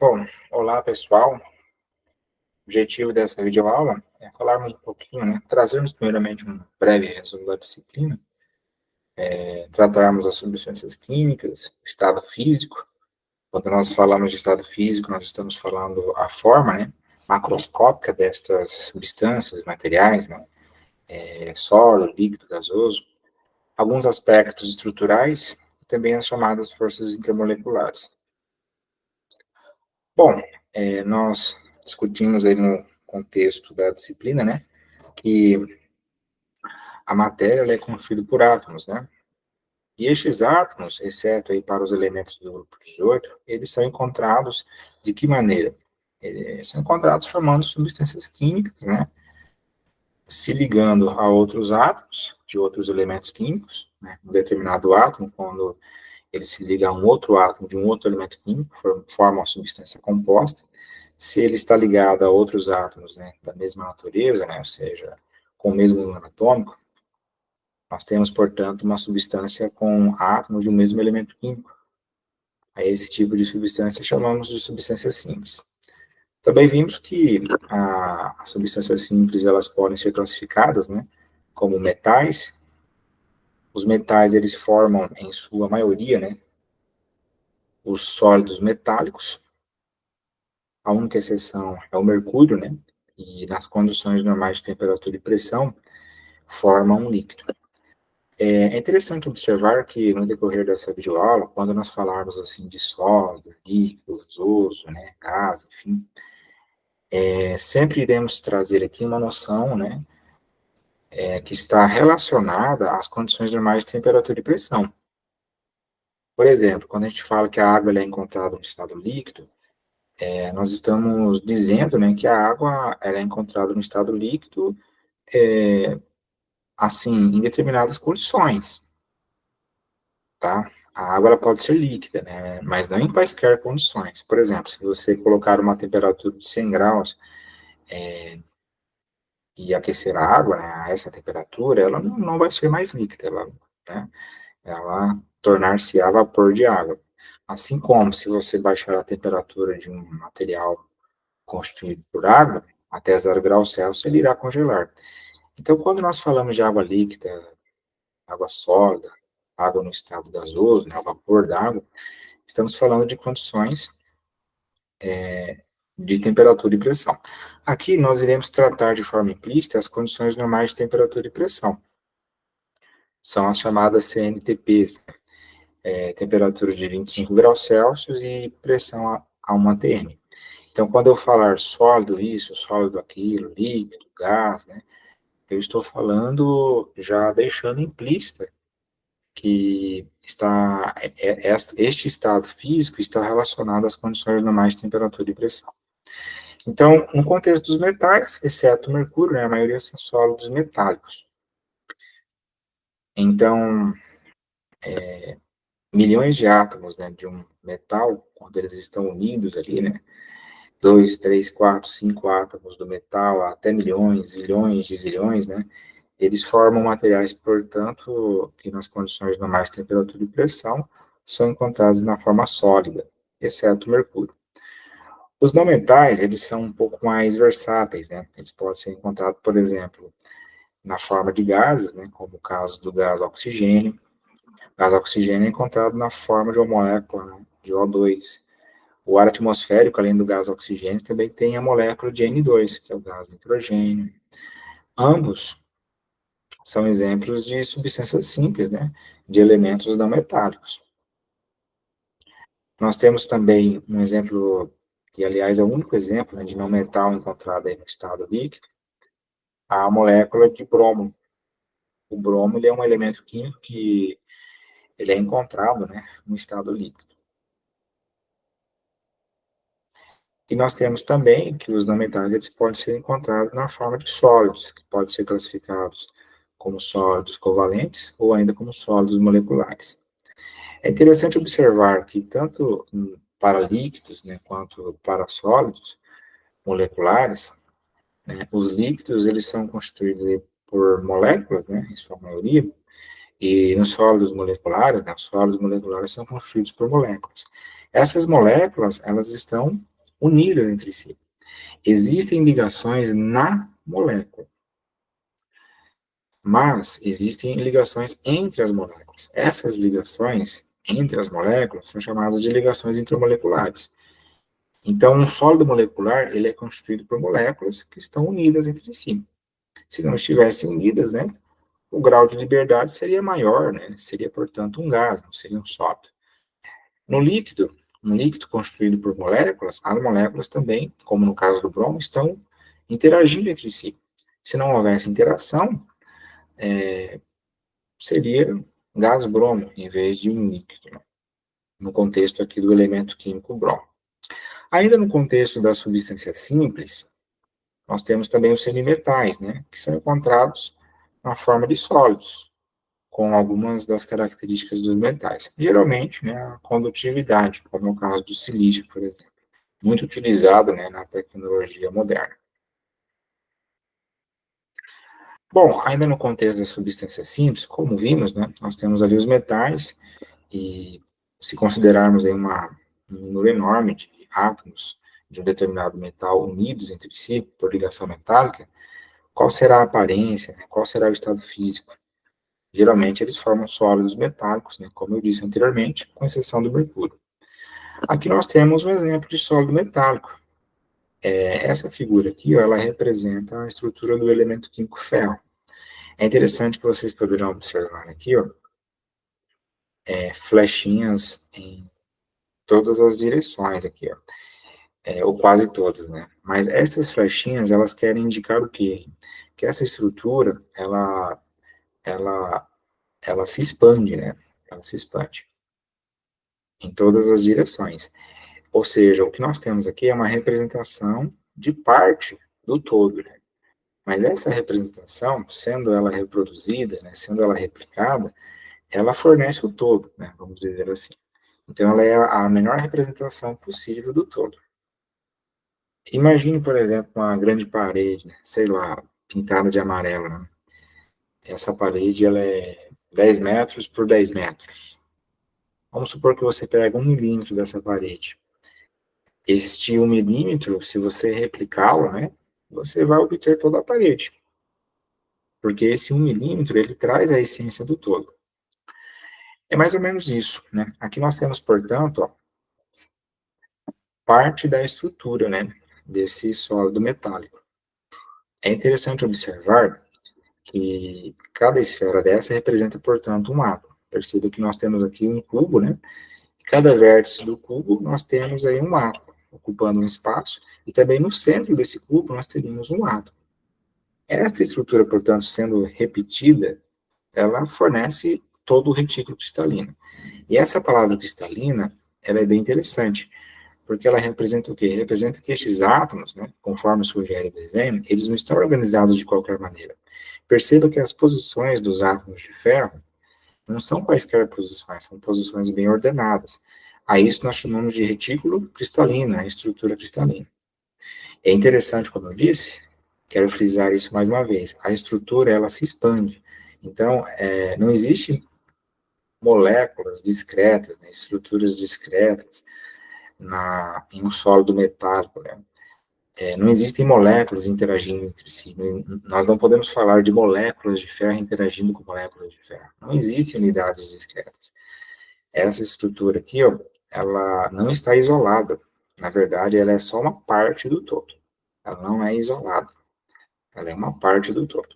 Bom, olá pessoal. O objetivo dessa videoaula é falarmos um pouquinho, trazermos primeiramente um breve resumo da disciplina, tratarmos as substâncias químicas, o estado físico. Quando nós falamos de estado físico, nós estamos falando a forma, macroscópica destas substâncias, materiais, sólido, líquido, gasoso, alguns aspectos estruturais e também as chamadas forças intermoleculares. Bom, nós discutimos aí no contexto da disciplina, que a matéria ela é constituída por átomos, E estes átomos, exceto aí para os elementos do grupo 18, eles são encontrados de que maneira? Eles são encontrados formando substâncias químicas, Se ligando a outros átomos de outros elementos químicos, Um determinado átomo, quando ele se liga a um outro átomo de um outro elemento químico, forma uma substância composta. Se ele está ligado a outros átomos, da mesma natureza, Ou seja, com o mesmo número atômico, nós temos, portanto, uma substância com átomos de um mesmo elemento químico. A esse tipo de substância chamamos de substância simples. Também vimos que as substâncias simples elas podem ser classificadas, como metais. Os metais eles formam, em sua maioria, os sólidos metálicos. A única exceção é o mercúrio, E nas condições normais de temperatura e pressão forma um líquido. É interessante observar que no decorrer dessa videoaula, quando nós falarmos assim de sólido, líquido, gasoso, gás, enfim, sempre iremos trazer aqui uma noção, que está relacionada às condições normais de temperatura e pressão. Por exemplo, quando a gente fala que a água é encontrada no estado líquido, nós estamos dizendo, que a água ela é encontrada no estado líquido, assim, em determinadas condições, tá? A água ela pode ser líquida, mas não em quaisquer condições. Por exemplo, se você colocar uma temperatura de 100 graus e aquecer a água, a essa temperatura, ela não vai ser mais líquida, ela tornar-se-á vapor de água. Assim como se você baixar a temperatura de um material constituído por água, até 0 graus Celsius, ele irá congelar. Então, quando nós falamos de água líquida, água sólida, água no estado gasoso, o vapor da água, estamos falando de condições de temperatura e pressão. Aqui nós iremos tratar de forma implícita as condições normais de temperatura e pressão. São as chamadas CNTPs, temperatura de 25 graus Celsius e pressão a 1 atm. Então, quando eu falar sólido isso, sólido aquilo, líquido, gás, eu estou falando já deixando implícita que este estado físico está relacionado às condições normais de temperatura e pressão. Então, no contexto dos metais, exceto o mercúrio, a maioria são sólidos metálicos. Então, milhões de átomos, de um metal, quando eles estão unidos ali, 2, 3, 4, 5 átomos do metal, até milhões, zilhões de zilhões, eles formam materiais, portanto, que nas condições normais de temperatura e pressão são encontrados na forma sólida, exceto o mercúrio. Os não metais, eles são um pouco mais versáteis, Eles podem ser encontrados, por exemplo, na forma de gases, como o caso do gás oxigênio. O gás oxigênio é encontrado na forma de uma molécula, de O2. O ar atmosférico, além do gás oxigênio, também tem a molécula de N2, que é o gás nitrogênio. Ambos são exemplos de substâncias simples, de elementos não metálicos. Nós temos também um exemplo, que aliás é o único exemplo de não metal encontrado aí no estado líquido, a molécula de bromo. O bromo ele é um elemento químico que ele é encontrado, no estado líquido. E nós temos também que os não metais eles podem ser encontrados na forma de sólidos, que podem ser classificados como sólidos covalentes ou ainda como sólidos moleculares. É interessante observar que tanto para líquidos, quanto para sólidos moleculares, os líquidos eles são constituídos por moléculas, em sua maioria, E nos sólidos moleculares, né, os sólidos moleculares são constituídos por moléculas. Essas moléculas, elas estão unidas entre si. Existem ligações na molécula, mas existem ligações entre as moléculas. Essas ligações entre as moléculas são chamadas de ligações intramoleculares. Então, um sólido molecular, ele é constituído por moléculas que estão unidas entre si. Se não estivessem unidas, né, o grau de liberdade seria maior, né, seria, portanto, um gás, não seria um sólido. No líquido, um líquido constituído por moléculas, as moléculas também, como no caso do bromo, estão interagindo entre si. Se não houvesse interação, seria gás bromo, em vez de um líquido, né, no contexto aqui do elemento químico bromo. Ainda no contexto da substância simples, nós temos também os semimetais, né, que são encontrados na forma de sólidos, com algumas das características dos metais. Geralmente, né, a condutividade, como é o caso do silício, por exemplo, muito utilizado, né, na tecnologia moderna. Bom, ainda no contexto das substâncias simples, como vimos, né, nós temos ali os metais, e se considerarmos aí um número enorme de átomos de um determinado metal unidos entre si por ligação metálica, qual será a aparência, né, qual será o estado físico? Geralmente eles formam sólidos metálicos, né, como eu disse anteriormente, com exceção do mercúrio. Aqui nós temos um exemplo de sólido metálico. Essa figura aqui, ó, ela representa a estrutura do elemento químico ferro. É interessante que vocês poderão observar aqui, ó, flechinhas em todas as direções aqui, ó, ou quase todas, né? Mas essas flechinhas, elas querem indicar o quê? Que essa estrutura, ela, ela se expande, né? Ela se expande em todas as direções. Ou seja, o que nós temos aqui é uma representação de parte do todo, né? Mas essa representação, sendo ela reproduzida, né, sendo ela replicada, ela fornece o todo, né, vamos dizer assim. Então, ela é a menor representação possível do todo. Imagine, por exemplo, uma grande parede, né, sei lá, pintada de amarelo, né? Essa parede, ela é 10 metros por 10 metros. Vamos supor que você pega 1 milímetro dessa parede. Este 1 milímetro, se você replicá-lo, né, você vai obter toda a parede. Porque esse 1 milímetro, ele traz a essência do todo. É mais ou menos isso, né? Aqui nós temos, portanto, ó, parte da estrutura, né, desse sólido metálico. É interessante observar que cada esfera dessa representa, portanto, um átomo. Perceba que nós temos aqui um cubo, né? Cada vértice do cubo nós temos aí um átomo, ocupando um espaço, e também no centro desse cubo nós teríamos um átomo. Esta estrutura, portanto, sendo repetida, ela fornece todo o retículo cristalino. E essa palavra cristalina, ela é bem interessante, porque ela representa o quê? Representa que estes átomos, né, conforme sugere o desenho, eles não estão organizados de qualquer maneira. Perceba que as posições dos átomos de ferro não são quaisquer posições, são posições bem ordenadas. A isso nós chamamos de retículo cristalino, a estrutura cristalina. É interessante, como eu disse, quero frisar isso mais uma vez, a estrutura, ela se expande. Então, não existe moléculas discretas, né, estruturas discretas em um sólido metálico, né? Não existem moléculas interagindo entre si. Nós não podemos falar de moléculas de ferro interagindo com moléculas de ferro. Não existem unidades discretas. Essa estrutura aqui, ó, ela não está isolada. Na verdade, ela é só uma parte do todo. Ela não é isolada. Ela é uma parte do todo.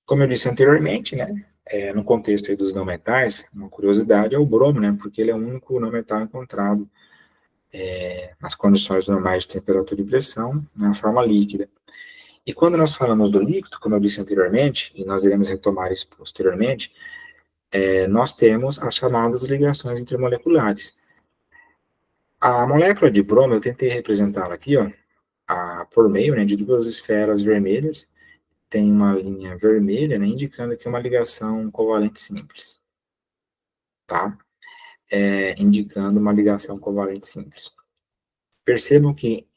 Como eu disse anteriormente, né, no contexto aí dos não metais, uma curiosidade é o bromo, né, porque ele é o único não metal encontrado nas condições normais de temperatura e pressão, na forma líquida. E quando nós falamos do líquido, como eu disse anteriormente, e nós iremos retomar isso posteriormente, nós temos as chamadas ligações intermoleculares. A molécula de bromo, eu tentei representá-la aqui, ó, por meio, né, de duas esferas vermelhas, tem uma linha vermelha, né, indicando que é uma ligação covalente simples, tá? Indicando uma ligação covalente simples. Percebam que,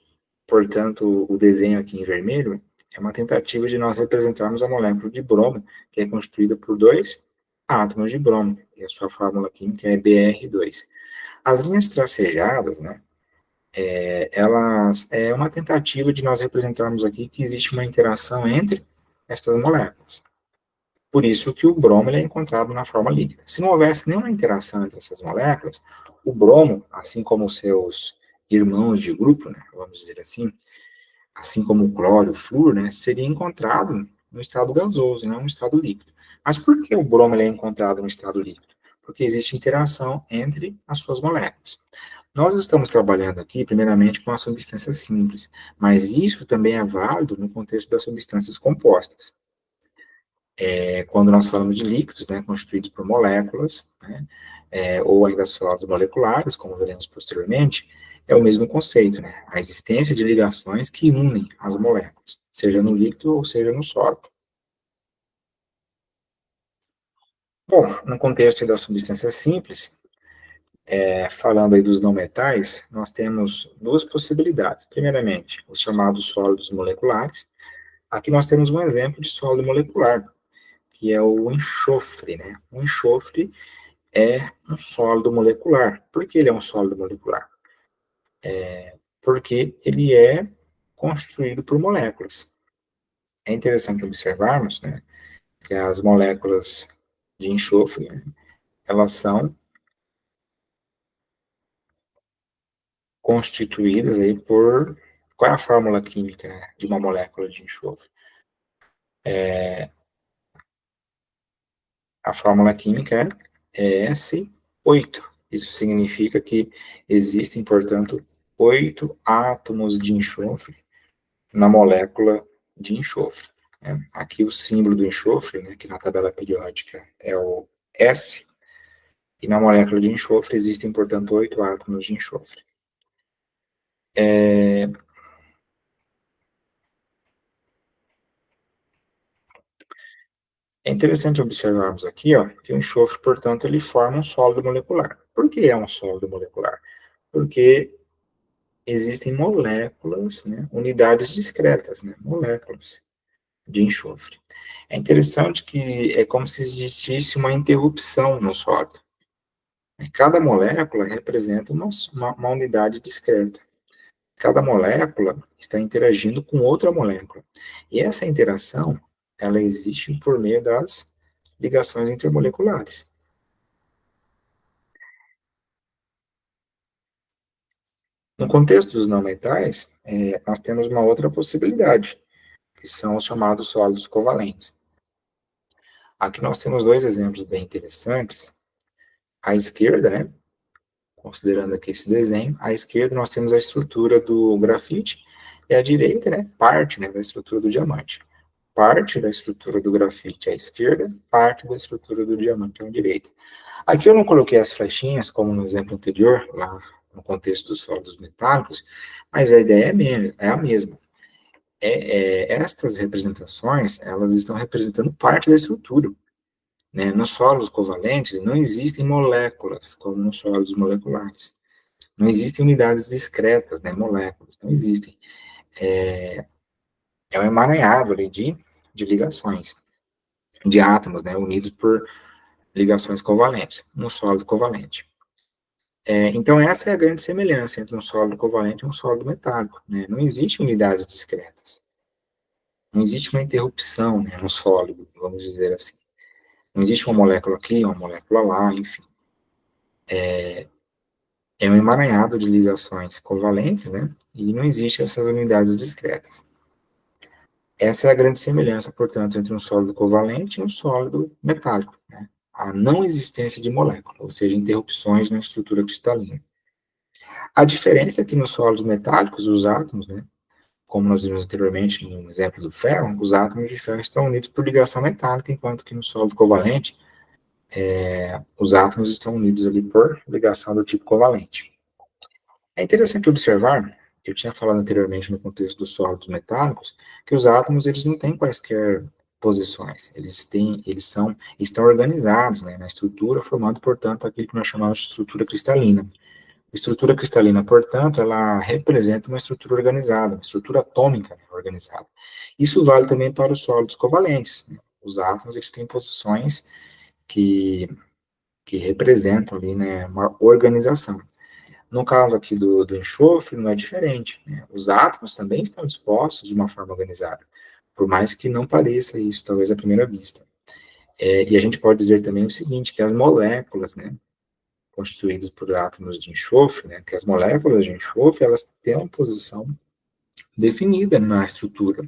portanto, o desenho aqui em vermelho é uma tentativa de nós representarmos a molécula de bromo, que é constituída por dois átomos de bromo, e a sua fórmula química é Br2. As linhas tracejadas, né, elas é uma tentativa de nós representarmos aqui que existe uma interação entre estas moléculas. Por isso que o bromo ele é encontrado na forma líquida. Se não houvesse nenhuma interação entre essas moléculas, o bromo, assim como os seus irmãos de grupo, né, vamos dizer assim como o cloro, o flúor, né, seria encontrado no estado gasoso, não no estado líquido. Mas por que o bromo ele é encontrado no estado líquido? Porque existe interação entre as suas moléculas. Nós estamos trabalhando aqui, primeiramente, com a substância simples, mas isso também é válido no contexto das substâncias compostas. Quando nós falamos de líquidos, né, constituídos por moléculas, né, ou ainda sólidos moleculares, como veremos posteriormente, é o mesmo conceito, né, a existência de ligações que unem as moléculas, seja no líquido ou seja no sólido. Bom, no contexto das substâncias simples, falando aí dos não metais, nós temos duas possibilidades. Primeiramente, os chamados sólidos moleculares. Aqui nós temos um exemplo de sólido molecular, que é o enxofre, né? O enxofre é um sólido molecular. Por que ele é um sólido molecular? Porque ele é construído por moléculas. É interessante observarmos, né, que as moléculas de enxofre, né, elas são constituídas aí por... Qual é a fórmula química, né, de uma molécula de enxofre? A fórmula química é S8. Isso significa que existem, portanto, 8 átomos de enxofre na molécula de enxofre. Né? Aqui o símbolo do enxofre, né, que na tabela periódica é o S, e na molécula de enxofre existem, portanto, 8 átomos de enxofre. É interessante observarmos aqui, ó, que o enxofre, portanto, ele forma um sólido molecular. Por que é um sólido molecular? Porque existem moléculas, né, unidades discretas, né, moléculas de enxofre. É interessante que é como se existisse uma interrupção no sólido. Cada molécula representa uma unidade discreta. Cada molécula está interagindo com outra molécula. E essa interação, ela existe por meio das ligações intermoleculares. No contexto dos não metais, nós temos uma outra possibilidade, que são os chamados sólidos covalentes. Aqui nós temos dois exemplos bem interessantes. À esquerda, né, considerando aqui esse desenho, à esquerda nós temos a estrutura do grafite e à direita, né, parte, né, da estrutura do diamante. Parte da estrutura do grafite à esquerda, parte da estrutura do diamante à direita. Aqui eu não coloquei as flechinhas, como no exemplo anterior, lá no contexto dos sólidos metálicos, mas a ideia é a mesma. Estas representações, elas estão representando parte da estrutura. Né? Nos solos covalentes não existem moléculas, como nos solos moleculares. Não existem unidades discretas, né? Moléculas, não existem. É um emaranhado ali de ligações, de átomos, né? Unidos por ligações covalentes, no sólido covalente. Então, essa é a grande semelhança entre um sólido covalente e um sólido metálico. Né? Não existem unidades discretas. Não existe uma interrupção, né, no sólido, vamos dizer assim. Não existe uma molécula aqui, uma molécula lá, enfim. É um emaranhado de ligações covalentes, né? E não existem essas unidades discretas. Essa é a grande semelhança, portanto, entre um sólido covalente e um sólido metálico, né? A não existência de molécula, ou seja, interrupções na estrutura cristalina. A diferença é que nos sólidos metálicos, os átomos, né, como nós vimos anteriormente no exemplo do ferro, os átomos de ferro estão unidos por ligação metálica, enquanto que no sólido covalente, os átomos estão unidos ali por ligação do tipo covalente. É interessante observar, eu tinha falado anteriormente no contexto dos sólidos metálicos, que os átomos eles não têm quaisquer posições, estão organizados, né, na estrutura, formando, portanto, aquilo que nós chamamos de estrutura cristalina. Estrutura cristalina, portanto, ela representa uma estrutura organizada, uma estrutura atômica, né, organizada. Isso vale também para os sólidos covalentes, né? Os átomos, eles têm posições que, que representam ali, né, uma organização. No caso aqui do enxofre, não é diferente, né? Os átomos também estão dispostos de uma forma organizada, por mais que não pareça isso, talvez à primeira vista. E a gente pode dizer também o seguinte, que as moléculas, né, constituídas por átomos de enxofre, né, que as moléculas de enxofre, elas têm uma posição definida na estrutura.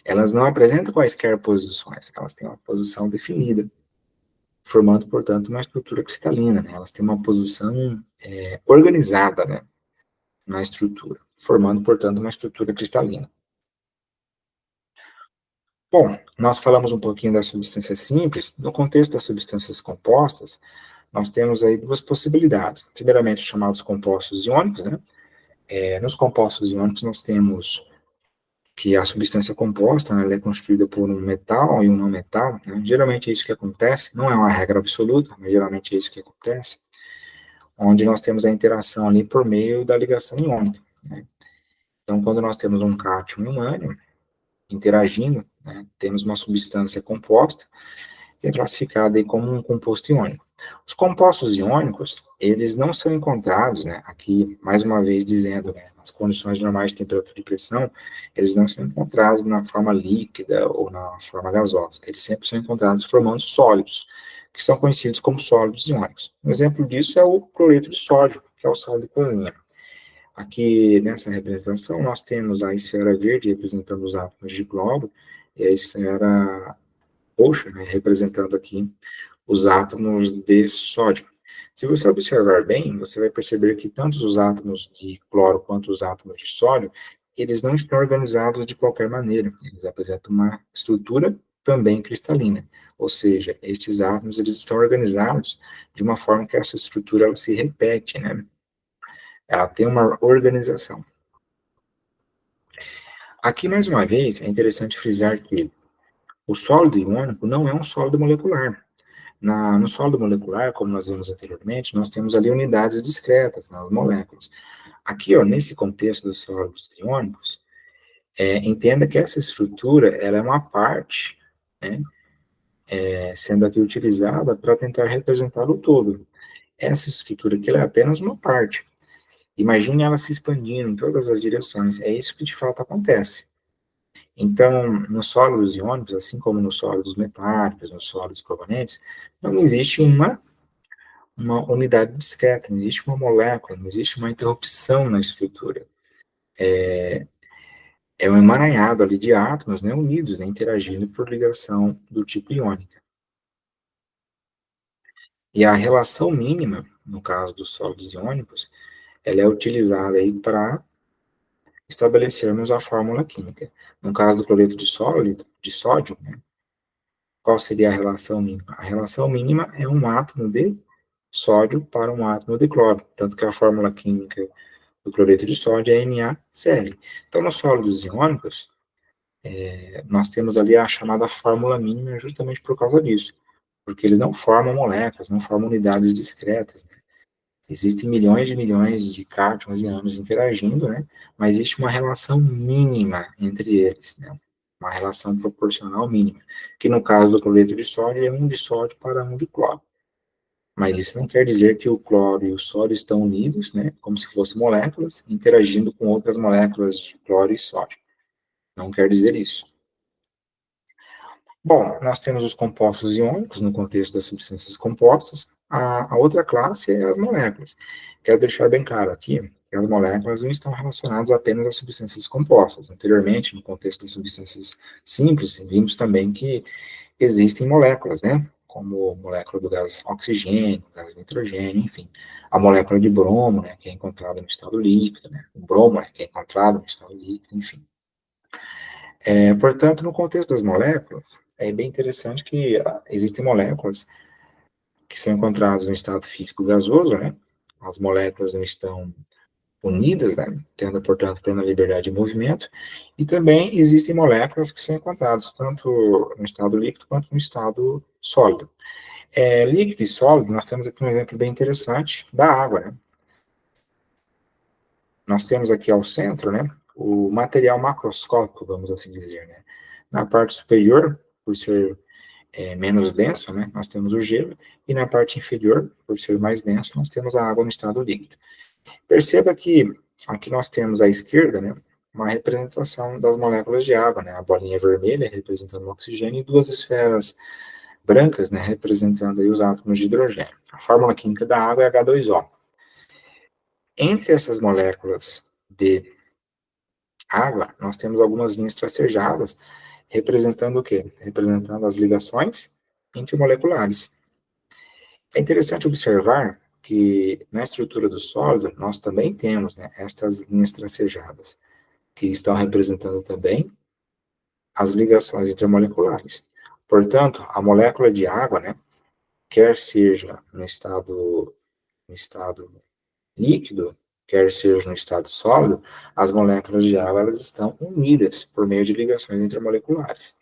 Elas não apresentam quaisquer posições, elas têm uma posição definida, formando, portanto, uma estrutura cristalina, né? Elas têm uma posição organizada, né, na estrutura, formando, portanto, uma estrutura cristalina. Bom, nós falamos um pouquinho das substâncias simples. No contexto das substâncias compostas, nós temos aí duas possibilidades. Primeiramente, os chamados compostos iônicos, né? Nos compostos iônicos, nós temos que a substância composta, né, ela é constituída por um metal e um não metal, né? Geralmente é isso que acontece, não é uma regra absoluta, mas geralmente é isso que acontece, onde nós temos a interação ali por meio da ligação iônica, né? Então, quando nós temos um cátion e um ânion interagindo, né, temos uma substância composta, que é classificada aí como um composto iônico. Os compostos iônicos, eles não são encontrados, né, aqui, mais uma vez dizendo, né, nas condições normais de temperatura e pressão, eles não são encontrados na forma líquida ou na forma gasosa. Eles sempre são encontrados formando sólidos, que são conhecidos como sólidos iônicos. Um exemplo disso é o cloreto de sódio, que é o sal de cozinha. Aqui, nessa representação, nós temos a esfera verde representando os átomos de cloro, e a esfera roxa, né, representando aqui os átomos de sódio. Se você observar bem, você vai perceber que tanto os átomos de cloro quanto os átomos de sódio, eles não estão organizados de qualquer maneira. Eles apresentam uma estrutura também cristalina. Ou seja, estes átomos eles estão organizados de uma forma que essa estrutura ela se repete, né? Ela tem uma organização. Aqui, mais uma vez, é interessante frisar que o sólido iônico não é um sólido molecular. No sólido molecular, como nós vimos anteriormente, nós temos ali unidades discretas nas moléculas. Aqui, ó, nesse contexto dos sólidos iônicos, entenda que essa estrutura ela é uma parte, né, sendo aqui utilizada para tentar representar o todo. Essa estrutura aqui ela é apenas uma parte. Imagine ela se expandindo em todas as direções. É isso que de fato acontece. Então, nos sólidos iônicos, assim como nos sólidos metálicos, nos sólidos covalentes, não existe uma unidade discreta, não existe uma molécula, não existe uma interrupção na estrutura. É um emaranhado ali de átomos, né, unidos, né, interagindo por ligação do tipo iônica. E a relação mínima, no caso dos sólidos iônicos, ela é utilizada aí para estabelecermos a fórmula química. No caso do cloreto de sódio, né, qual seria a relação mínima? A relação mínima é um átomo de sódio para um átomo de cloro, tanto que a fórmula química do cloreto de sódio é NaCl. Então, nos sólidos iônicos, nós temos ali a chamada fórmula mínima justamente por causa disso, porque eles não formam moléculas, não formam unidades discretas, né? Existem milhões de cátions e ânions interagindo, né? Mas existe uma relação mínima entre eles, né? Uma relação proporcional mínima, que no caso do cloreto de sódio é um de sódio para um de cloro. Mas isso não quer dizer que o cloro e o sódio estão unidos, né, como se fossem moléculas, interagindo com outras moléculas de cloro e sódio. Não quer dizer isso. Bom, nós temos os compostos iônicos no contexto das substâncias compostas. A outra classe é as moléculas. Quero deixar bem claro aqui que as moléculas não estão relacionadas apenas às substâncias compostas. Anteriormente, no contexto das substâncias simples, vimos também que existem moléculas, né? Como molécula do gás oxigênio, gás nitrogênio, enfim. A molécula de bromo, né, que é encontrada no estado líquido, né? O bromo, né, que é encontrado no estado líquido, enfim. Portanto, no contexto das moléculas, é bem interessante que existem moléculas que são encontradas no estado físico gasoso, né? As moléculas não estão unidas, né? Tendo, portanto, plena liberdade de movimento. E também existem moléculas que são encontradas tanto no estado líquido quanto no estado sólido. Líquido e sólido, nós temos aqui um exemplo bem interessante da água, né? nós temos aqui ao centro, né, o material macroscópico, vamos assim dizer, né. Na parte superior, por ser menos denso, né, nós temos o gelo, e na parte inferior, por ser mais denso, nós temos a água no estado líquido. Perceba que aqui nós temos à esquerda, né, uma representação das moléculas de água, né, a bolinha vermelha representando o oxigênio e duas esferas brancas, né, representando aí os átomos de hidrogênio. A fórmula química da água é H2O. Entre essas moléculas de água, nós temos algumas linhas tracejadas, representando o quê? Representando as ligações intermoleculares. É interessante observar que na estrutura do sólido, nós também temos, né, estas linhas tracejadas, que estão representando também as ligações intermoleculares. Portanto, a molécula de água, né, quer seja no estado líquido, quer seja no estado sólido, as moléculas de água elas estão unidas por meio de ligações intermoleculares.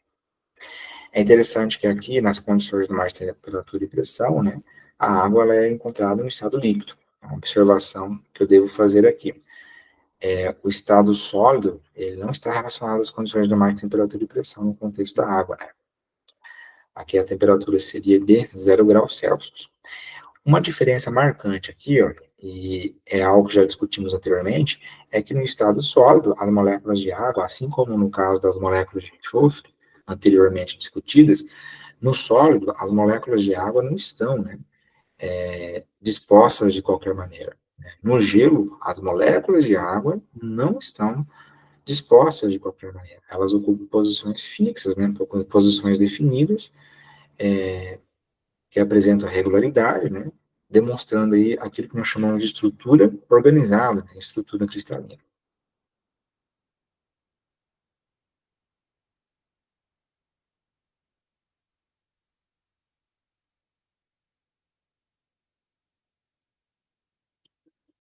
É interessante que aqui, nas condições de mais temperatura e pressão, né, a água ela é encontrada no estado líquido. É uma observação que eu devo fazer aqui. O estado sólido, ele não está relacionado às condições de mais temperatura e pressão no contexto da água, né? Aqui a temperatura seria de 0 graus Celsius. Uma diferença marcante aqui, ó, e é algo que já discutimos anteriormente, é que no estado sólido, as moléculas de água, assim como no caso das moléculas de enxofre, anteriormente discutidas, no sólido, as moléculas de água não estão, né, dispostas de qualquer maneira. Né? No gelo, as moléculas de água não estão dispostas de qualquer maneira. Elas ocupam posições fixas, né, posições definidas, que apresentam regularidade, né, demonstrando aí aquilo que nós chamamos de estrutura organizada, né, estrutura cristalina.